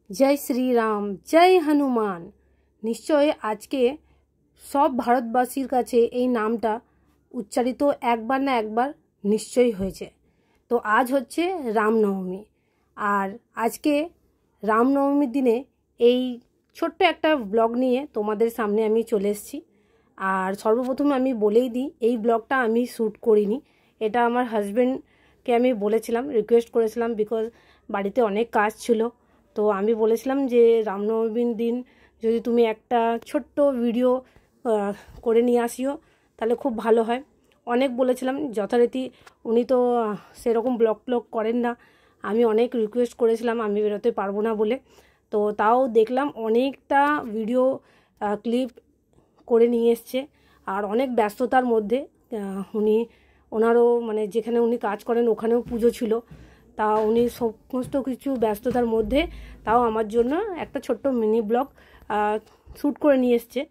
जय श्री राम जय हनुमान। निश्चय आज के सब भारतवासीर काछे এই নামটা উচ্চারিত একবার না একবার নিশ্চয়ই হয়েছে। তো আজ হচ্ছে রামনবমী, আর আজকে রামনবমীর দিনে এই ছোট্ট একটা ব্লগ নিয়ে তোমাদের সামনে আমি চলে এসেছি। আর সর্বপ্রথমে আমি বলেই দিই, এই ব্লগটা আমি শ্যুট করিনি, এটা আমার হাজব্যান্ডকে আমি বলেছিলাম, রিকোয়েস্ট করেছিলাম, বিকজ বাড়িতে অনেক কাজ ছিল। তো আমি বলেছিলাম যে রামনবমীর দিন যদি তুমি একটা ছোট্ট ভিডিও করে নিয়ে আসিও তাহলে খুব ভালো হয়। অনেক বলেছিলাম, যথারীতি উনি তো সেরকম ব্লগ করেন না। আমি অনেক রিকোয়েস্ট করেছিলাম, আমি বেরোতে পারবো না বলে। তো তাও দেখলাম অনেকটা ভিডিও ক্লিপ করে নিয়ে এসছে। আর অনেক ব্যস্ততার মধ্যে ওনারও মানে যেখানে উনি কাজ করেন ওখানেও পুজো ছিল, তা উনি সমস্ত কিছু ব্যস্ততার মধ্যে তাও আমার জন্য একটা ছোট্ট মিনি ব্লগ শ্যুট করে নিয়ে এসছে।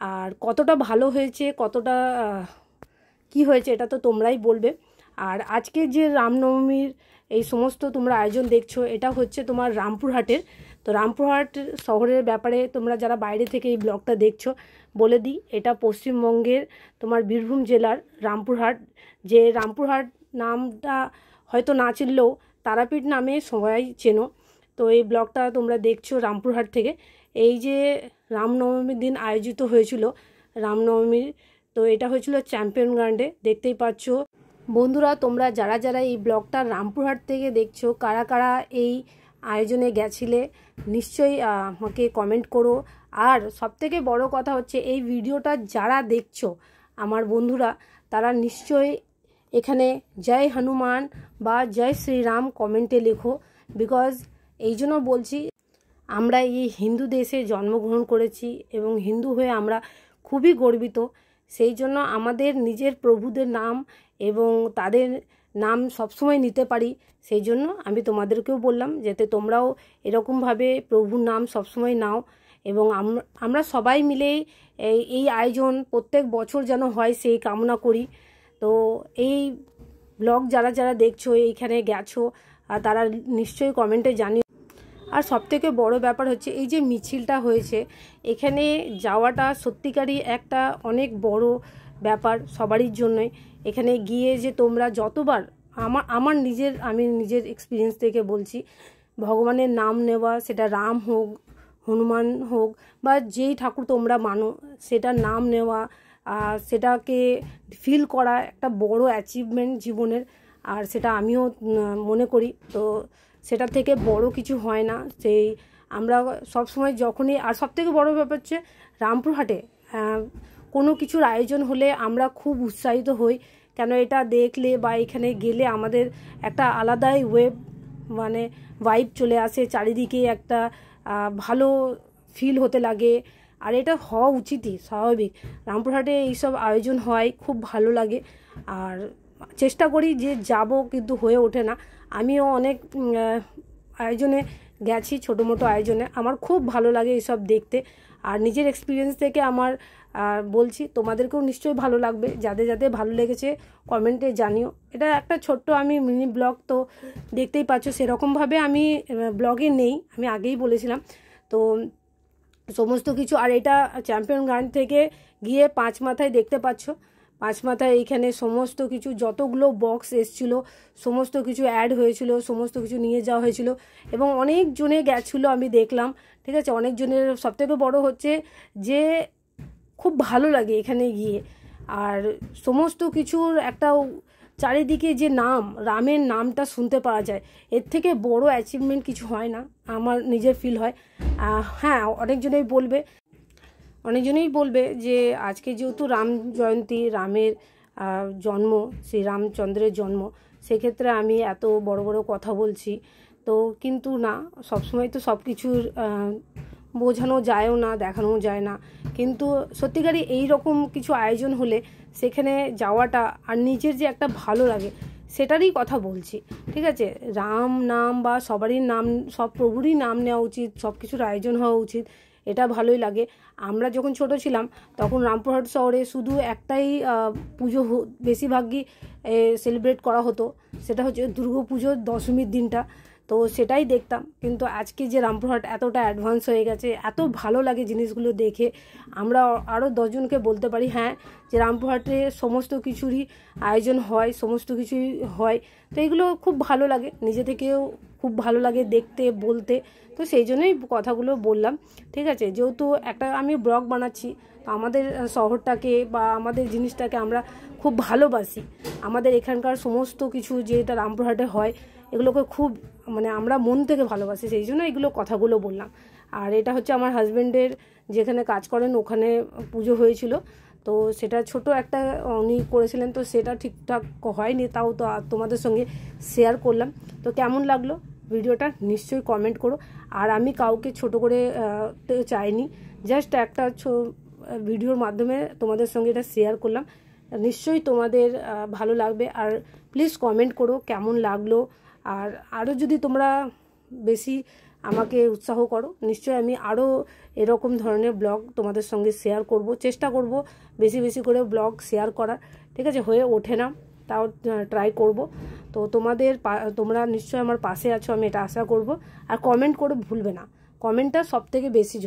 আর কতটা ভালো হয়েছে, কতটা কি হয়েছে এটা তো তোমরাই বলবে। আর আজকে যে রামনবমীর এই সমস্ত তোমরা আয়োজন দেখছো, এটা হচ্ছে তোমার রামপুরহাটের। তো রামপুরহাট শহরের ব্যাপারে তোমরা যারা বাইরে থেকে এই ব্লগটা দেখছো বলে দিই, এটা পশ্চিমবঙ্গের তোমার বীরভূম জেলার রামপুরহাট। যে রামপুরহাট নামটা হয়তো না চিনলেও তারাপীঠ নামে সবাই চেনো। তো এই ব্লগটা তোমরা দেখছো রামপুরহাট থেকে। এই যে রামনবমীর দিন আয়োজিত হয়েছিল রামনবমীর, তো এটা হয়েছিল চ্যাম্পিয়ন গ্রাউন্ডে, দেখতেই পাচ্ছ। বন্ধুরা তোমরা যারা যারা এই ব্লগটা রামপুরহাট থেকে দেখছো, কারা কারা এই আয়োজনে গেছিলে নিশ্চয়ই আমাকে কমেন্ট করো। আর সবথেকে বড় কথা হচ্ছে এই ভিডিওটা যারা দেখছো আমার বন্ধুরা, তারা নিশ্চয়ই এখানে জয় হনুমান বা জয় শ্রীরাম কমেন্টে লেখো। বিকজ এই জন্য বলছি, আমরা এই হিন্দু দেশে জন্মগ্রহণ করেছি এবং হিন্দু হয়ে আমরা খুবই গর্বিত। সেই জন্য আমাদের নিজের প্রভুদের নাম এবং তাদের নাম সবসময় নিতে পারি, সেই জন্য আমি তোমাদেরকেও বললাম যাতে তোমরাও এরকমভাবে প্রভুর নাম সবসময় নাও। এবং আমরা সবাই মিলে এই আয়োজন প্রত্যেক বছর যেন হয় সেই কামনা করি। তো এই ব্লগ যারা যারা দেখছো, এইখানে গেছো, তারা নিশ্চয়ই কমেন্টে জানিও। আর সবথেকে বড় ব্যাপার হচ্ছে এই যে মিছিলটা হয়েছে, এখানে যাওয়াটা সত্যিকারই একটা অনেক বড় ব্যাপার সবারই জন্যই। এখানে গিয়ে যে তোমরা যতবার আমি নিজের এক্সপিরিয়েন্স থেকে বলছি, ভগবানের নাম নেওয়া, সেটা রাম হোক, হনুমান হোক, বা যেই ঠাকুর তোমরা মানো, সেটার নাম নেওয়া, সেটাকে ফিল করা একটা বড় অ্যাচিভমেন্ট জীবনের। আর সেটা আমিও মনে করি। তো সেটা থেকে বড় কিছু হয় না। সেই আমরা সবসময় যখনই, আর সবথেকে বড় ব্যাপার হচ্ছে রামপুরহাটে কোনো কিছুর আয়োজন হলে আমরা খুব উৎসাহিত হই, কেন এটা দেখলে বা এখানে গেলে আমাদের একটা আলাদাই ভাইব চলে আসে, চারিদিকে একটা ভালো ফিল হতে লাগে। আর এটা হওয়া উচিতই, স্বাভাবিক। রামপুরহাটে এইসব আয়োজন হয়, খুব ভালো লাগে। আর চেষ্টা করি যে যাব, কিন্তু হয়ে ওঠে না। আমিও অনেক আয়োজনে গেছি, ছোটো মোটো আয়োজনে, আমার খুব ভালো লাগে এইসব দেখতে। আর নিজের এক্সপিরিয়েন্স থেকে আমার বলছি, তোমাদেরকেও নিশ্চয়ই ভালো লাগবে। যাদের যাদের ভালো লেগেছে কমেন্টে জানিও। এটা একটা ছোট্ট আমি মিনি ব্লগ, তো দেখতেই পাচ্ছ সেরকমভাবে আমি ব্লগে নেই, আমি আগেই বলেছিলাম। তো সমস্ত কিছু, আর এটা চ্যাম্পিয়ন গ্রাউন্ড থেকে গিয়ে পাঁচ মাথায় দেখতে পাচ্ছ, পাঁচ মাথায় এইখানে সমস্ত কিছু যতগুলো বক্স এসছিলো সমস্ত কিছু অ্যাড হয়েছিল, সমস্ত কিছু নিয়ে যাওয়া হয়েছিল এবং অনেকজনে গেছিলো আমি দেখলাম। ঠিক আছে, অনেকজনের। সবথেকে বড় হচ্ছে যে খুব ভালো লাগে এখানে গিয়ে। আর সমস্ত কিছুর একটা চারিদিকে যে নাম, রামের নামটা শুনতে পাওয়া যায়, এর থেকে বড় অ্যাচিভমেন্ট কিছু হয় না, আমার নিজের ফিল হয়। হ্যাঁ, অনেকজনেই বলবে যে আজকে যেহেতু রাম জয়ন্তী, রামের জন্ম, শ্রীরামচন্দ্রের জন্ম, সেক্ষেত্রে আমি এত বড় বড় কথা বলছি। তো কিন্তু না, সবসময় তো সব কিছুর বোঝানো যায়ও না, দেখানো যায় না। কিন্তু সত্যিকারই এই রকম কিছু আয়োজন হলে সেখানে যাওয়াটা আর নিজের যে একটা ভালো লাগে, সেটারই কথা বলছি। ঠিক আছে, রাম নাম বা সবারই নাম, সব প্রভুরই নাম নেওয়া উচিত, সব কিছুর আয়োজন হওয়া উচিত, এটা ভালোই লাগে। আমরা যখন ছোট ছিলাম তখন রামপুরহাট শহরে শুধু একটাই পুজো বেশিরভাগই সেলিব্রেট করা হতো, সেটা হচ্ছে দুর্গা পুজোর দশমীর দিনটা। তো সেটাই দেখতাম। কিন্তু আজকে যে রামপুরহাট এতটা অ্যাডভান্স হয়ে গেছে, এত ভালো লাগে জিনিসগুলো দেখে। আমরা আরও 10 জনকে বলতে পারি হ্যাঁ যে রামপুরহাটে সমস্ত কিছুরই আয়োজন হয়, সমস্ত কিছুই হয়। তো এইগুলো খুব ভালো লাগে, নিজে থেকেও খুব ভালো লাগে দেখতে, বলতে। তো সেই জন্যই কথাগুলো বললাম, ঠিক আছে। যেহেতু একটা আমি ব্লগ বানাচ্ছি, তো আমাদের শহরটাকে বা আমাদের জিনিসটাকে আমরা খুব ভালোবাসি। আমাদের এখানকার সমস্ত কিছু যেটা রামপুরহাটে হয় এগুলোকে খুব মানে আমরা মন থেকে ভালোবাসি, সেই জন্য এগুলো কথাগুলো বললাম। আর এটা হচ্ছে আমার হাজব্যান্ডের যেখানে কাজ করেন ওখানে পুজো হয়েছিল। তো সেটা ছোট একটা উনি করেছিলেন, তো সেটা ঠিকঠাক হয়নি, তাও তো তোমাদের সঙ্গে শেয়ার করলাম। তো কেমন লাগলো ভিডিওটা নিশ্চয়ই কমেন্ট করো। আর আমি কাউকে ছোট করে চাইনি, জাস্ট একটা ভিডিওর মাধ্যমে তোমাদের সঙ্গে এটা শেয়ার করলাম। নিশ্চয়ই তোমাদের ভালো লাগবে। আর প্লিজ কমেন্ট করো কেমন লাগলো। আর আরও যদি তোমরা বেশি আমাকে উৎসাহ করো, নিশ্চয়ই আমি আরও এরকম ধরনের ব্লগ তোমাদের সঙ্গে শেয়ার করব, চেষ্টা করব বেশি বেশি করে ব্লগ শেয়ার করার, ঠিক আছে। হয়ে ওঠে না, তাও ট্রাই করব। তো তোমরা নিশ্চয়ই আমার পাশে আছো, আমি এটা আশা করব। আর কমেন্ট করে ভুলবে না, কমেন্টটা সবথেকে বেশি